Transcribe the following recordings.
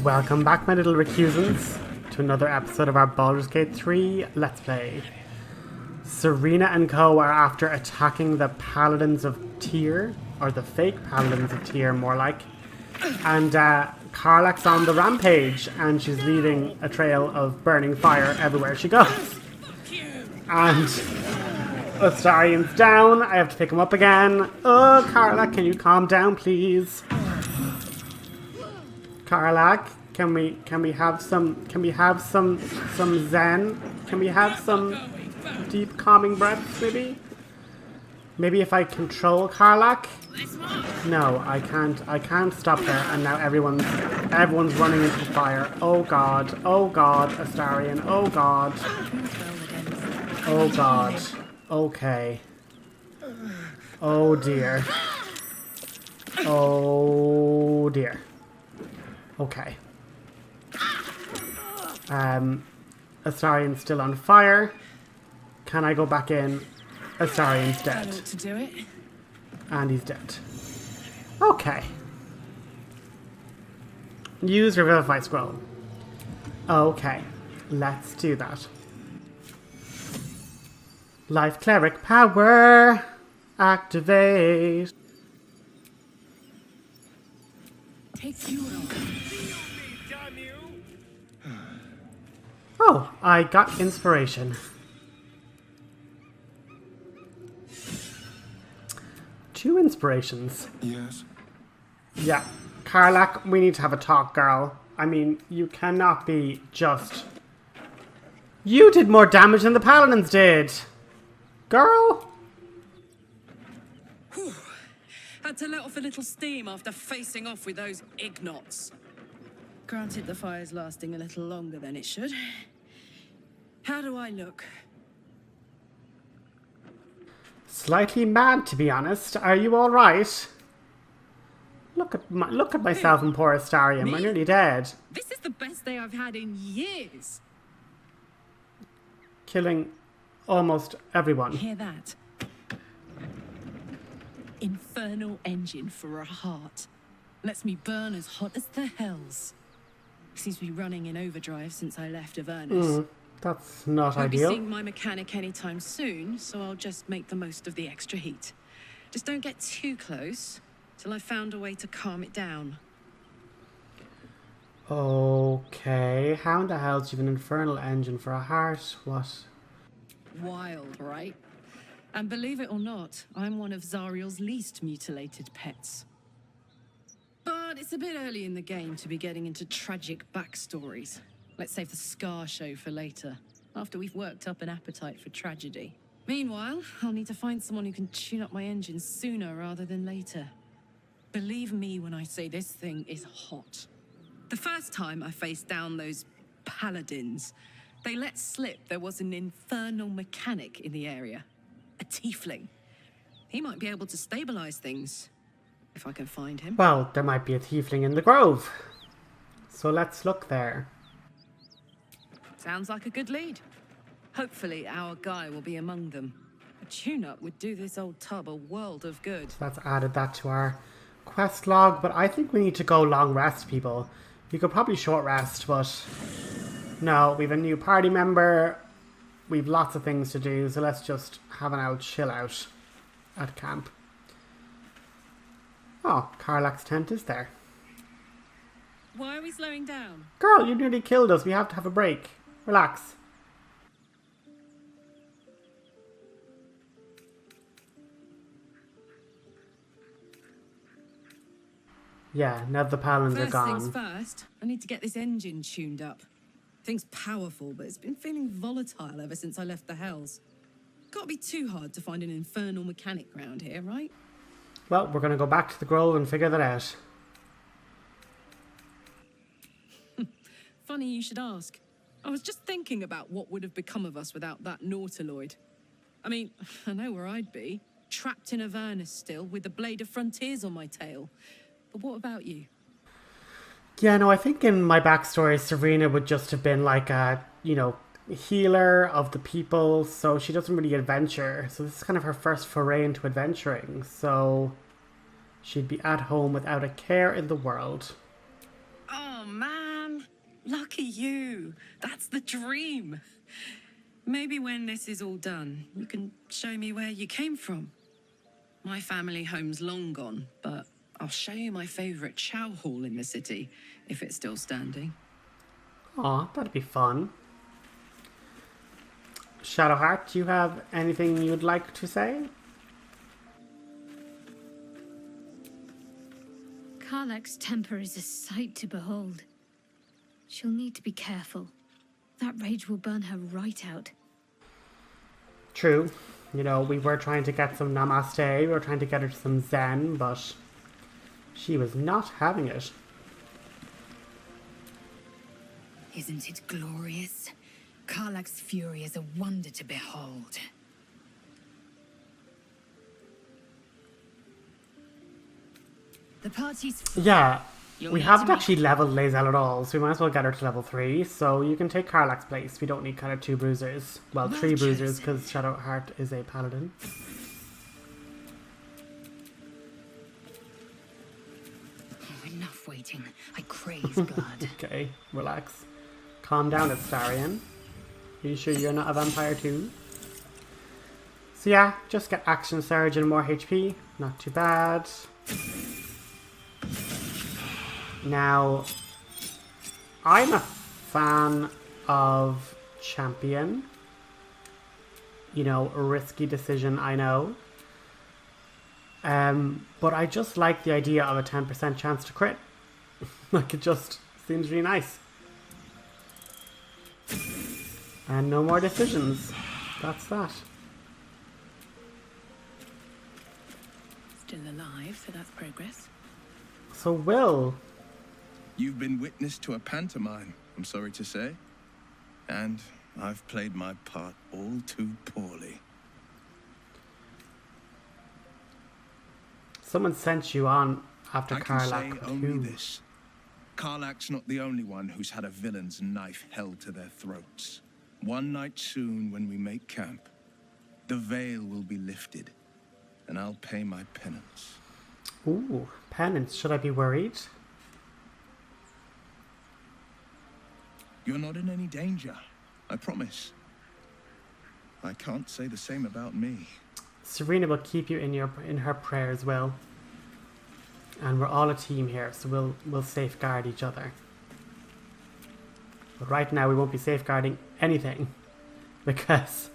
Welcome back, my little recusants, to another episode of our Baldur's Gate 3 Let's Play. Serena and co are after attacking the Paladins of Tyr, or the fake Paladins of Tyr, more like. And Karlach's on the rampage, and she's leaving a trail of burning fire everywhere she goes. And Astarion's down. I have to pick him up again. Oh, Karlach, can you calm down, please? Karlach, can we have some zen? Can we have some deep calming breaths, maybe? Maybe if I control Karlach? No, I can't stop her, and now everyone's running into the fire. Oh god, Astarion, oh god. Oh god. Okay. Oh dear. Oh dear. Okay. Astarion's still on fire. Can I go back in? Astarion's dead. To do it. And he's dead. Okay. Use Revivify Scroll. Okay. Let's do that. Life Cleric Power! Activate! Take you on. Oh, I got inspiration. 2 inspirations. Yes. Yeah. Karlach, we need to have a talk, girl. I mean, you cannot be just... You did more damage than the Paladins did! Girl! Had to let off a little steam after facing off with those ignots. Granted, the fire's lasting a little longer than it should. How do I look? Slightly mad, to be honest. Are you alright? Look at myself and poor Astarion. We're nearly dead. This is the best day I've had in years. Killing almost everyone. Hear that? Infernal engine for a heart. Lets me burn as hot as the hells. Seems to be running in overdrive since I left Avernus. That's not Won't be ideal. seeing my mechanic anytime soon, so I'll just make the most of the extra heat. Just don't get too close till I've found a way to calm it down. Okay. How in the hell do you have an infernal engine for a heart? What? Wild, right? And believe it or not, I'm one of Zariel's least mutilated pets. But it's a bit early in the game to be getting into tragic backstories. Let's save the Scar show for later, after we've worked up an appetite for tragedy. Meanwhile, I'll need to find someone who can tune up my engine sooner rather than later. Believe me when I say this thing is hot. The first time I faced down those paladins, they let slip there was an infernal mechanic in the area. A tiefling. He might be able to stabilize things, if I can find him. Well, there might be a tiefling in the grove. So let's look there. Sounds like a good lead. Hopefully our guy will be among them. A tune-up would do this old tub a world of good. So that's added that to our quest log, but I think we need to go long rest, people. You could probably short rest, but no, we have a new party member. We've lots of things to do, so let's just have an old chill out at camp. Oh, Karlach's tent is there. Why are we slowing down? Girl, you nearly killed us. We have to have a break. Relax. Yeah, now the Paladins are gone. First things first, I need to get this engine tuned up. Thing's powerful, but it's been feeling volatile ever since I left the Hells. Can't be too hard to find an infernal mechanic round here, right? Well, we're going to go back to the grove and figure that out. Funny you should ask. I was just thinking about what would have become of us without that Nautiloid. I mean, I know where I'd be. Trapped in Avernus still, with the Blade of Frontiers on my tail. But what about you? Yeah, no, I think in my backstory, Serena would just have been like a, healer of the people, so she doesn't really adventure. So this is kind of her first foray into adventuring. So she'd be at home without a care in the world. Oh man, lucky you. That's the dream. Maybe when this is all done, you can show me where you came from. My family home's long gone, but I'll show you my favorite chow hall in the city, if it's still standing. Aw, that'd be fun. Shadowheart, do you have anything you'd like to say? Karlach's temper is a sight to behold. She'll need to be careful. That rage will burn her right out. True. You know, we were trying to get some namaste, we were trying to get her some zen, but she was not having it. Isn't it glorious? Karlach's fury is a wonder to behold. The party's Yeah, You'll we need haven't to make- actually leveled Lae'zel at all, so we might as well get her to level 3. So you can take Karlach's place. We don't need kind of 2 bruisers. Well, Well 3 bruisers, chosen. because Shadowheart is a paladin. Oh, enough waiting. I crave blood. Okay, relax. Calm down, Astarion. Are you sure you're not a vampire too? So yeah, just get action surge and more HP. Not too bad. Now, I'm a fan of champion. You know, a risky decision, I know. But I just like the idea of a 10% chance to crit. Like, it just seems really nice. And no more decisions. That's that. Still alive, so that's progress. So, Wyll. You've been witness to a pantomime, I'm sorry to say. And I've played my part all too poorly. Someone sent you on after I can say Karlach. only Who? this. Karlach's not the only one who's had a villain's knife held to their throats. One night soon, when we make camp, the veil will be lifted, and I'll pay my penance. Ooh, penance. Should I be worried? You're not in any danger, I promise. I can't say the same about me. Serena will keep you in her prayers, Wyll. And we're all a team here, so we'll safeguard each other. But right now we won't be safeguarding anything because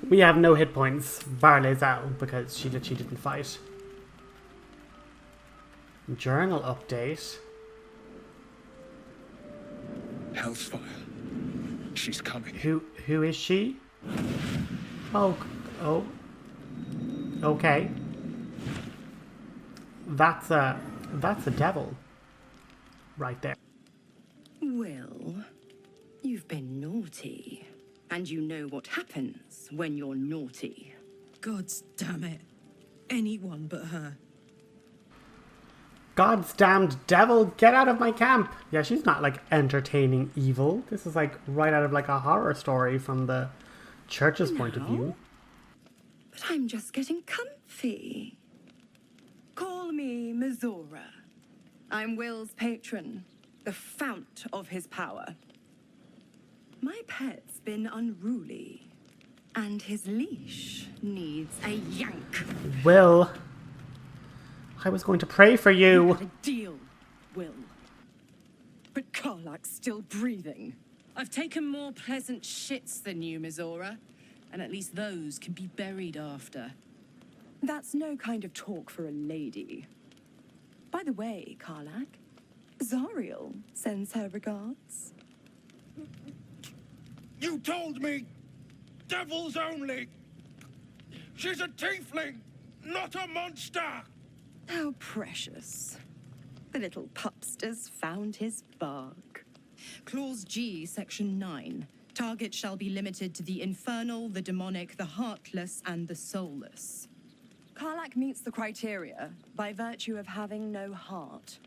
we have no hit points, bar Lae'zel, because she didn't fight. Journal update. Hellfire. She's coming. Who is she? Oh, okay. That's a devil right there. Wyll, you've been naughty. And you know what happens when you're naughty. God's damn it. Anyone but her. God's damned devil, get out of my camp! Yeah, she's not like entertaining evil. This is like right out of like a horror story from the church's point of view. But I'm just getting comfy. Call me Mizora. I'm Wyll's patron, the fount of his power. My pet's been unruly, and his leash needs a yank. Wyll, I was going to pray for you. A deal, Wyll. But Karlach's still breathing. I've taken more pleasant shits than you, Mizora. And at least those can be buried after. That's no kind of talk for a lady. By the way, Karlach, Zariel sends her regards. You told me devils only. She's a tiefling, not a monster. How precious. The little pupster's found his bark. Clause G, Section 9. Target shall be limited to the infernal, the demonic, the heartless, and the soulless. Karlach meets the criteria by virtue of having no heart.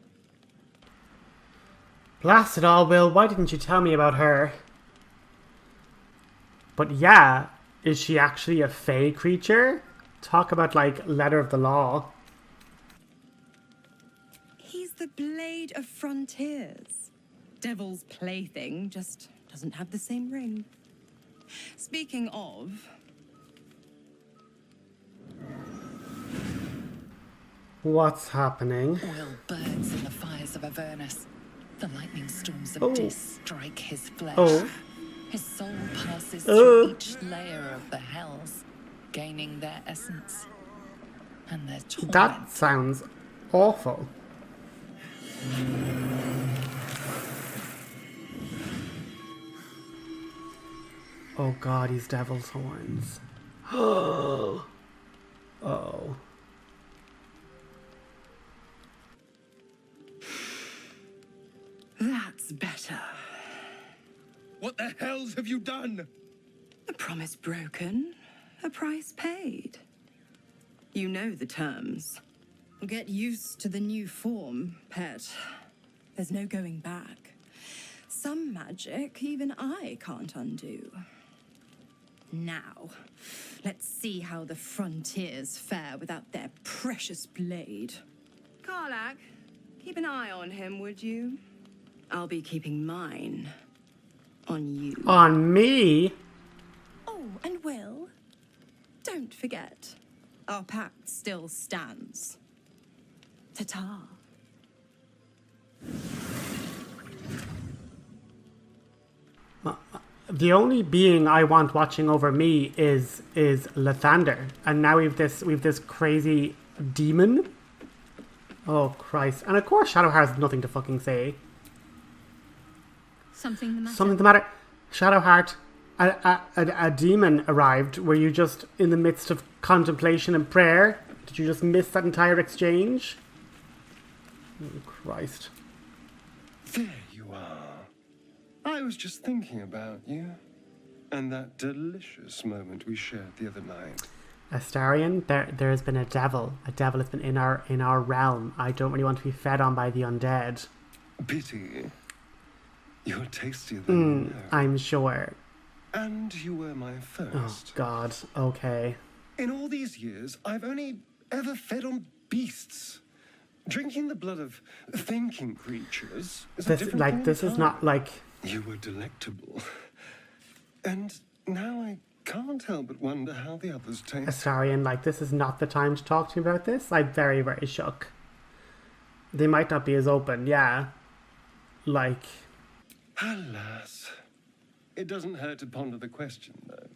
Blast it all, Wyll, why didn't you tell me about her? But yeah, is she actually a fey creature? Talk about like letter of the law. He's the blade of frontiers. Devil's plaything, just doesn't have the same ring. Speaking of, What's happening? Wyll burns in the fires of Avernus. The lightning storms of Oh. Dis strike his flesh. Oh. His soul passes Oh. through each layer of the hells, gaining their essence and their torment. That sounds awful. Oh god, he's devil's horns. Oh. that's better. What the hells have you done? A promise broken, a price paid. You know the terms. Get used to the new form, pet. There's no going back. Some magic even I can't undo. Now, let's see how the frontiers fare without their precious blade. Karlach, keep an eye on him, would you? I'll be keeping mine on you. On me? Oh, and Wyll, don't forget, our pact still stands. Ta-ta. The only being I want watching over me is Lathander, and now we've this crazy demon. Oh Christ! And of course, Shadowheart has nothing to fucking say. Something the matter? Something the matter. Shadowheart, a demon arrived. Were you just in the midst of contemplation and prayer? Did you just miss that entire exchange? Oh Christ! There you are. I was just thinking about you. And that delicious moment we shared the other night. Astarion, there has been a devil. A devil has been in our realm. I don't really want to be fed on by the undead. Pity. You're tastier than you know. I'm sure. And you were my Oh first. God. Okay. In all these years, I've only ever fed on beasts. Drinking the blood of thinking creatures is a different thing This is entirely. not like. You were delectable. And now I can't help but wonder how the others taste. Astarion, this is not the time to talk to me about this. I'm very, very shook. They might not be as open, yeah. Alas. It doesn't hurt to ponder the question, though.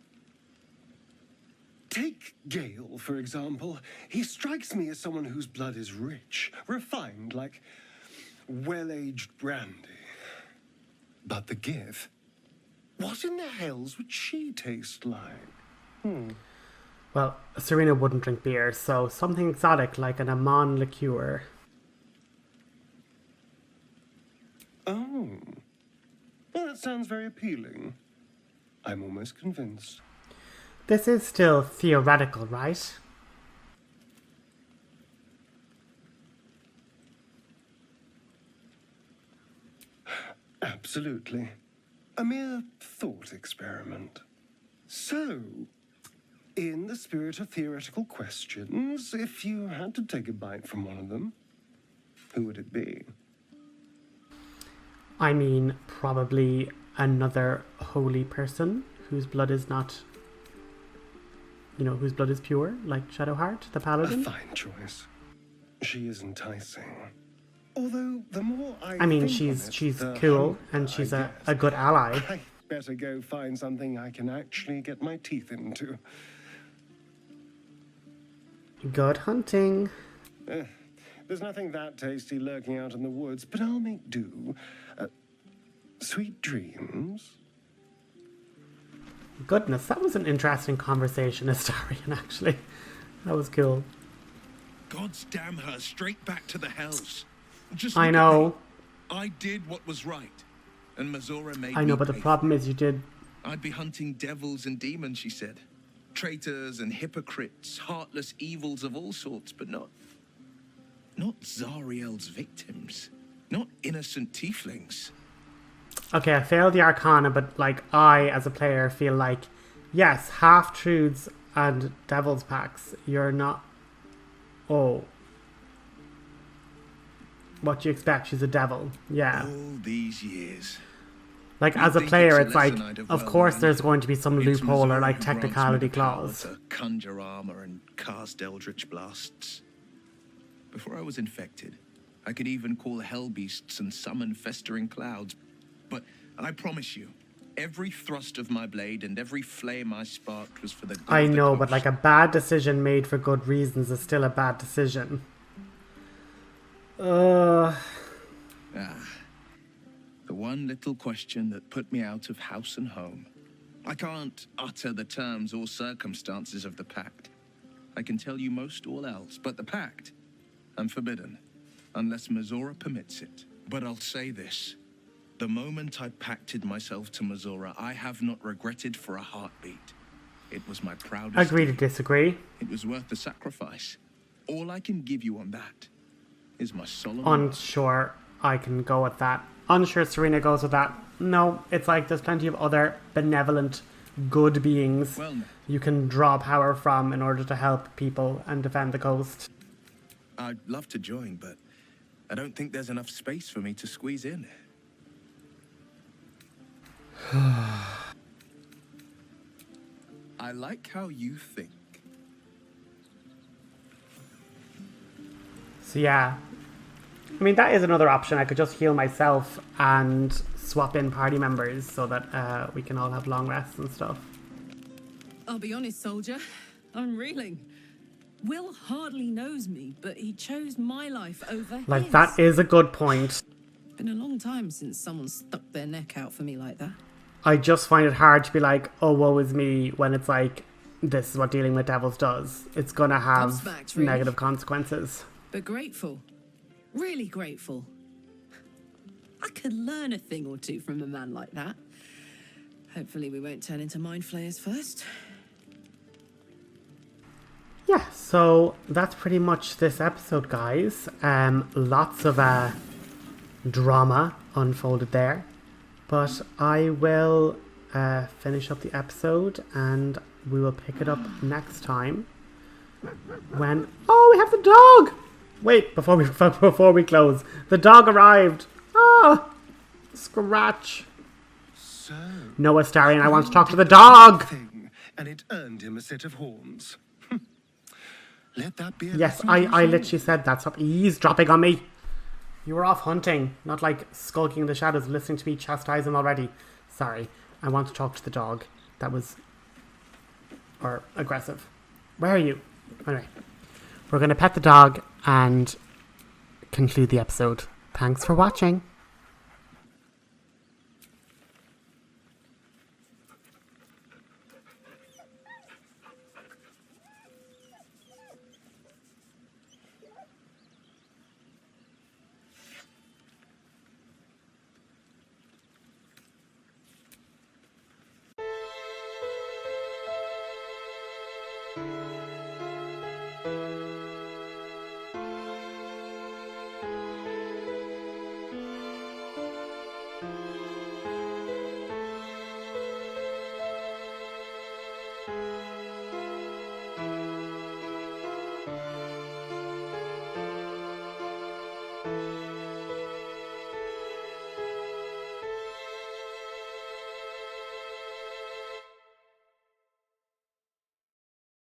Take Gale, for example. He strikes me as someone whose blood is rich, refined, like well-aged brandy. But the Gith, what in the hells would she taste like? Well, Serena wouldn't drink beer, so something exotic like an Amon liqueur. Oh. Well, that sounds very appealing. I'm almost convinced. This is still theoretical, right? Absolutely. A mere thought experiment. So, in the spirit of theoretical questions, if you had to take a bite from one of them, who would it be? I mean, probably another holy person whose blood is not, whose blood is pure, like Shadowheart, the A paladin. fine choice. She is enticing. Although, the more I mean, think on it, she's the cool, hungrier and she's I a get. good ally. I better go find something I can actually get my teeth into. Good hunting. There's nothing that tasty lurking out in the woods, but I'll make do. Sweet dreams. Goodness, that was an interesting conversation, Astarion, actually. That was cool. God's damn her straight back to the hells. Just I look at know. me. I did what was right. And Mizora made I know, me but the pay problem for is you did. it. I'd be hunting devils and demons, she said. Traitors and hypocrites, heartless evils of all sorts, but not Zariel's victims. Not innocent tieflings. Okay, I failed the Arcana, but I, as a player, feel like, yes, half-truths and devil's packs, you're not... Oh. what do you expect? She's a devil. Yeah. All these years. Like, You'd as a think player, it's a it's like, lesson I'd have of well course learned. there's going to be some It's loophole or Mizora like who grants me technicality the power clause. to conjure armor and cast eldritch blasts. Before I was infected, I could even call hell beasts and summon festering clouds. But I promise you, every thrust of my blade and every flame I sparked was for the good I of the know, but coast. like a bad decision made for good reasons is still a bad decision. Ah, the one little question that put me out of house and home. I can't utter the terms or circumstances of the pact. I can tell you most all else, but the pact, I'm forbidden, unless Mizora permits it. But I'll say this. The moment I pacted myself to Mizora, I have not regretted for a heartbeat. It was my proudest Agree to deed. disagree. It was worth the sacrifice. All I can give you on that is my solemn Unsure I can go with that. Unsure Serena goes with that. No, it's like there's plenty of other benevolent, good beings Well, no. you can draw power from in order to help people and defend the coast. I'd love to join, but I don't think there's enough space for me to squeeze in. I like how you think. So yeah. I mean, that is another option. I could just heal myself and swap in party members so that we can all have long rests and stuff. I'll be honest, soldier. I'm reeling. Wyll hardly knows me, but he chose my life over Like, his. that is a good point. Been a long time since someone stuck their neck out for me like that. I just find it hard to be like, oh, woe is me, when it's like, this is what dealing with devils does. It's gonna have Gobsmacked, really. negative consequences. But grateful. Really grateful. I could learn a thing or two from a man like that. Hopefully we won't turn into mind flayers first. Yeah, so that's pretty much this episode, guys. Lots of drama unfolded there. But I will finish up the episode and we will pick it up next time. When... Oh, we have the dog! Wait, before we close. The dog arrived! Ah! Scratch! So, No, Astarion, I want to talk to the dog! thing, and it earned him a set of horns. Let that be a Yes, lesson I to us all. literally said that. Stop eavesdropping on me. You were off hunting, not like skulking in the shadows, listening to me chastise him already. Sorry, I want to talk to the dog. That was... or aggressive. Where are you? Anyway, we're going to pet the dog and conclude the episode. Thanks for watching.